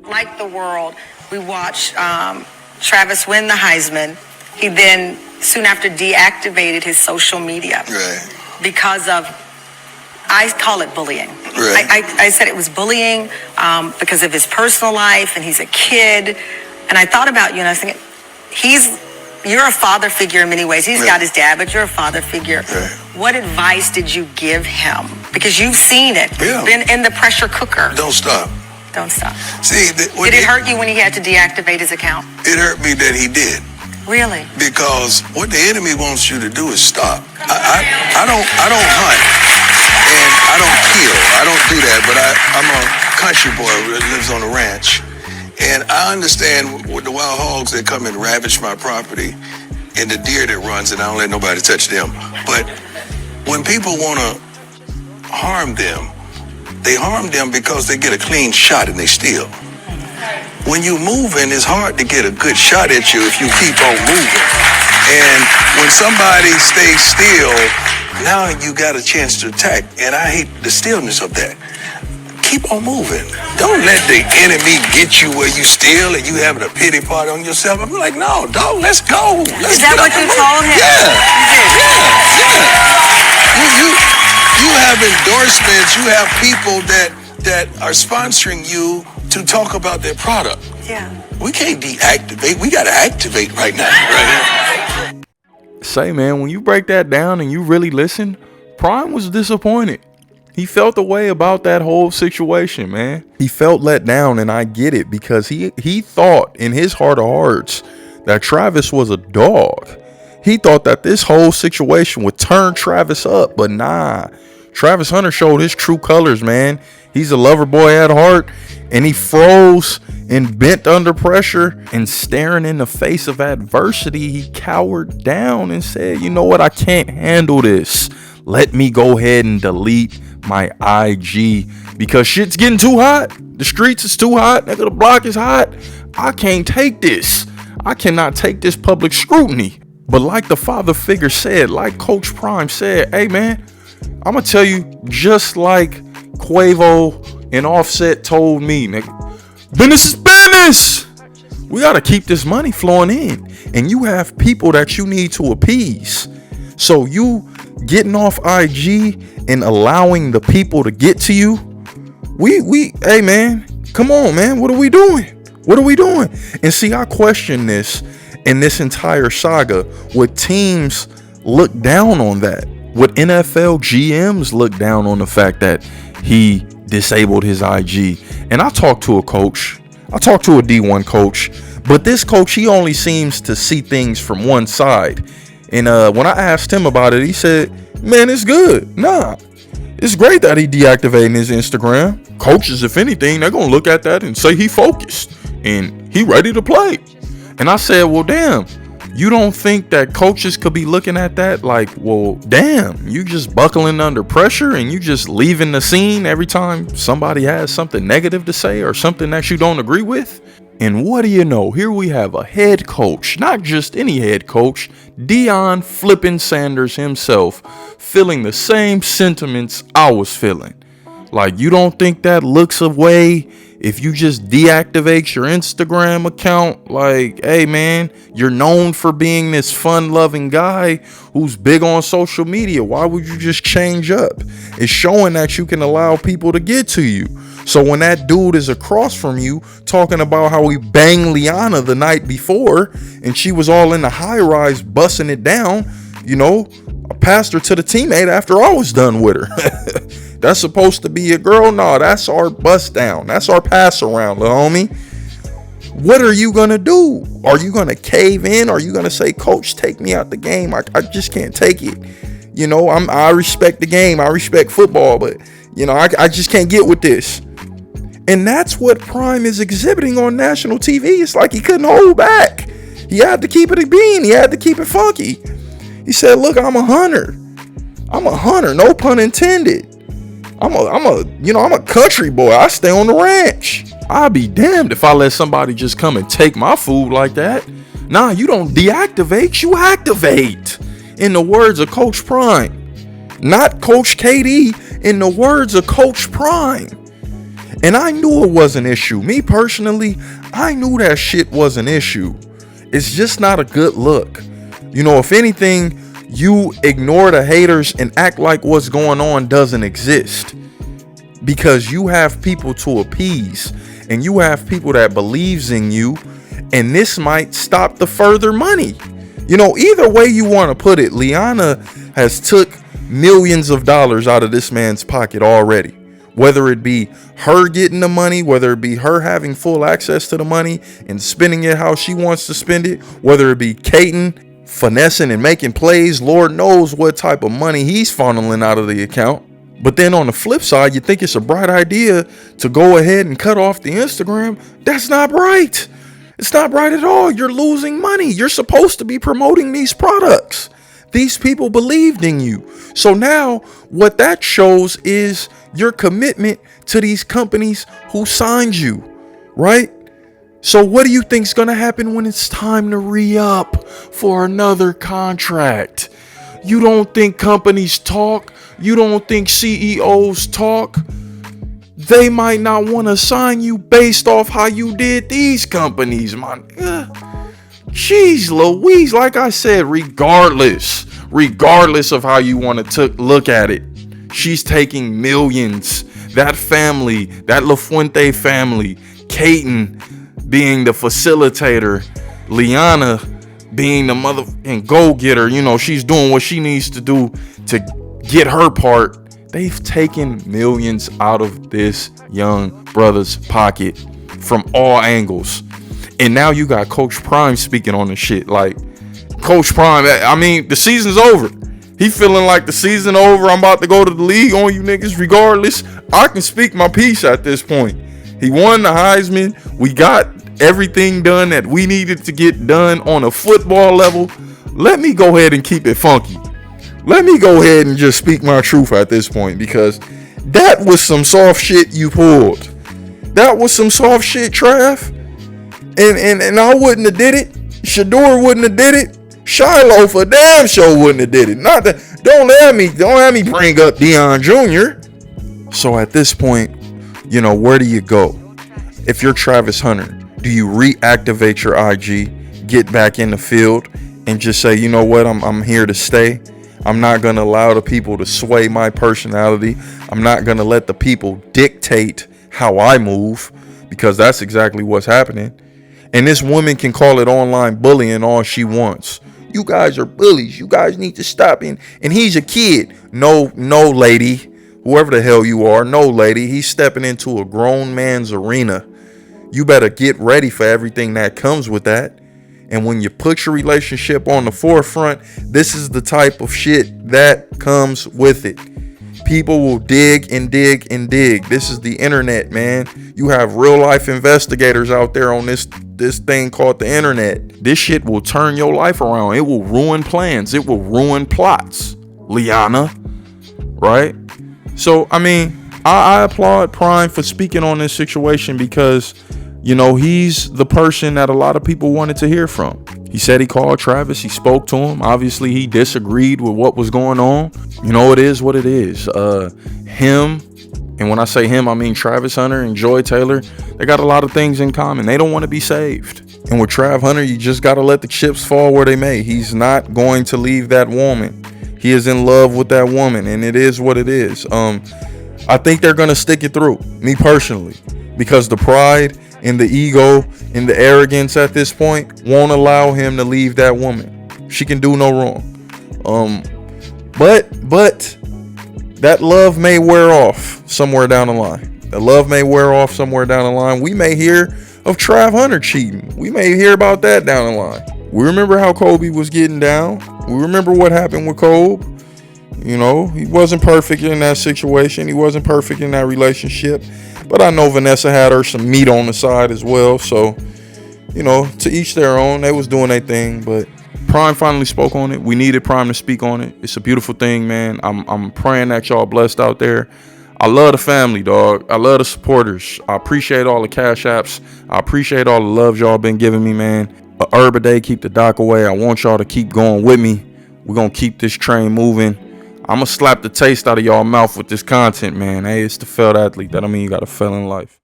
Like the world, we watched Travis win the Heisman. He then, soon after, deactivated his social media because of, I call it bullying. I said it was bullying because of his personal life, and he's a kid. And I thought about you, and I was thinking, you're a father figure in many ways. He's got his dad, but you're a father figure. What advice did you give him? Because you've seen it, been in the pressure cooker. Don't stop. Don't stop. See, did it hurt you when he had to deactivate his account? It hurt me that he did. Really? Because what the enemy wants you to do is stop. I don't hunt and I don't kill. I don't do that. But I'm a country boy that lives on a ranch, and I understand with the wild hogs that come and ravage my property, and the deer that runs, and I don't let nobody touch them. But when people want to harm them, they harm them because they get a clean shot and they steal. When you moving, it's hard to get a good shot at you if you keep on moving. And when somebody stays still, now you got a chance to attack. And I hate the stillness of that. Keep on moving. Don't let the enemy get you where you steal and you having a pity party on yourself. I'm like, no, dog, let's go. Is that what you told him? You have endorsements. You have people that are sponsoring you to talk about their product. We can't deactivate. We got to activate right now. Right now. Say, man, when you break that down and you really listen, Prime was disappointed. He felt the way about that whole situation, man. He felt let down, and I get it, because he thought in his heart of hearts that Travis was a dog. He thought that this whole situation would turn Travis up, but nah. Travis Hunter showed his true colors, man. He's a lover boy at heart, and he froze and bent under pressure, and staring in the face of adversity, he cowered down and said, you know what, I can't handle this. Let me go ahead and delete my IG because shit's getting too hot. The streets is too hot. Nigga, the block is hot. I can't take this. I cannot take this public scrutiny. But like the father figure said, like Coach Prime said, hey man, I'm gonna tell you, just like Quavo and Offset told me, nigga, business is business. We gotta keep this money flowing in, and you have people that you need to appease. So you getting off IG and allowing the people to get to you, hey man, come on man, what are we doing? What are we doing? And see, I question this in this entire saga. Would teams look down on that? Would NFL GMs look down on the fact that he disabled his IG? And I talked to a coach. I talked to a D1 coach, but this coach, he only seems to see things from one side. And when I asked him about it, he said, man, it's good. Nah, it's great that he deactivating his Instagram. Coaches, if anything, they're going to look at that and say he focused and he ready to play. And I said, well, damn, you don't think that coaches could be looking at that like, well, damn, you just buckling under pressure and you just leaving the scene every time somebody has something negative to say or something that you don't agree with? And what do you know? Here we have a head coach, not just any head coach, Deion flippin' Sanders himself, feeling the same sentiments I was feeling. Like, you don't think that looks a way if you just deactivate your Instagram account? Like, hey man, you're known for being this fun-loving guy who's big on social media. Why would you just change up? It's showing that you can allow people to get to you. So when that dude is across from you talking about how he banged Liana the night before and she was all in the high rise busting it down, you know, I passed her to the teammate after I was done with her. That's supposed to be your girl? No, that's our bust down. That's our pass around, little homie. What are you going to do? Are you going to cave in? Are you going to say, coach, take me out the game? I just can't take it. You know, I respect the game. I respect football, but, you know, I just can't get with this. And that's what Prime is exhibiting on national TV. It's like he couldn't hold back. He had to keep it a bean. He had to keep it funky. He said, look, I'm a hunter. I'm a hunter, no pun intended. I'm a country boy. I stay on the ranch. I'd be damned if I let somebody just come and take my food like that. Nah, you don't deactivate, you activate. In the words of Coach Prime. Not Coach KD, in the words of Coach Prime. And I knew it was an issue. Me personally, I knew that shit was an issue. It's just not a good look. You know, if anything, you ignore the haters and act like what's going on doesn't exist. Because you have people to appease, and you have people that believes in you, and this might stop the further money. You know, either way you want to put it, Liana has took millions of dollars out of this man's pocket already. Whether it be her getting the money, whether it be her having full access to the money and spending it how she wants to spend it, whether it be Kaiten finessing and making plays, Lord knows what type of money he's funneling out of the account. But then on the flip side, you think it's a bright idea to go ahead and cut off the Instagram. That's not right. It's not right at all. You're losing money. You're supposed to be promoting these products. These people believed in you. So now what that shows is your commitment to these companies who signed you, right? So what do you think is going to happen when it's time to re-up for another contract? You don't think companies talk? You don't think CEOs talk? They might not want to sign you based off how you did these companies, man. Jeez Louise, like I said, regardless of how you want to look at it, she's taking millions. That family, that LaFuente family, Kaiten being the facilitator, Liana being the mother and go-getter, you know, she's doing what she needs to do to get her part. They've taken millions out of this young brother's pocket from all angles. And now you got Coach Prime speaking on the shit. Like, Coach Prime, I mean, the season's over. He feeling like the season over. I'm about to go to the league on you niggas. Regardless, I can speak my piece at this point. He won the Heisman. We got everything done that we needed to get done on a football level. Let me go ahead and keep it funky. Let me go ahead and just speak my truth at this point, because that was some soft shit you pulled. That was some soft shit, Trav. And I wouldn't have did it. Shador wouldn't have did it. Shiloh for damn sure wouldn't have did it. Not that. Don't let me bring up Deion Jr. So at this point, you know, where do you go? If you're Travis Hunter, do you reactivate your IG, get back in the field, and just say, you know what, I'm here to stay. I'm not going to allow the people to sway my personality. I'm not going to let the people dictate how I move, because that's exactly what's happening. And this woman can call it online bullying all she wants. You guys are bullies. You guys need to stop. And he's a kid. No, lady. Whoever the hell you are, no, lady. He's stepping into a grown man's arena. You better get ready for everything that comes with that. And when you put your relationship on the forefront, this is the type of shit that comes with it. People will dig and dig and dig. This is the internet, man. You have real life investigators out there on this thing called the internet. This shit will turn your life around. It will ruin plans. It will ruin plots. Liana, right? So, I mean, I applaud Prime for speaking on this situation, because, you know, he's the person that a lot of people wanted to hear from. He said he called Travis. He spoke to him. Obviously, he disagreed with what was going on. You know, it is what it is. Him, and when I say him, I mean Travis Hunter and Joy Taylor. They got a lot of things in common. They don't want to be saved. And with Trav Hunter, you just got to let the chips fall where they may. He's not going to leave that woman. He is in love with that woman, and it is what it is. I think they're going to stick it through, me personally, because the pride and the ego and the arrogance at this point won't allow him to leave that woman. She can do no wrong. But that love may wear off somewhere down the line. The love may wear off somewhere down the line. We may hear of Trav Hunter cheating. We may hear about that down the line. We remember how Kobe was getting down. We remember what happened with Kobe. You know, he wasn't perfect in that situation. He wasn't perfect in that relationship. But I know Vanessa had her some meat on the side as well. So, you know, to each their own. They was doing their thing. But Prime finally spoke on it. We needed Prime to speak on it. It's a beautiful thing, man. I'm praying that y'all blessed out there. I love the family, dog. I love the supporters. I appreciate all the cash apps. I appreciate all the love y'all been giving me, man. A herb a day, keep the doc away. I want y'all to keep going with me. We're going to keep this train moving. I'ma slap the taste out of y'all mouth with this content, man. Hey, it's the failed athlete. That don't mean you gotta fail in life.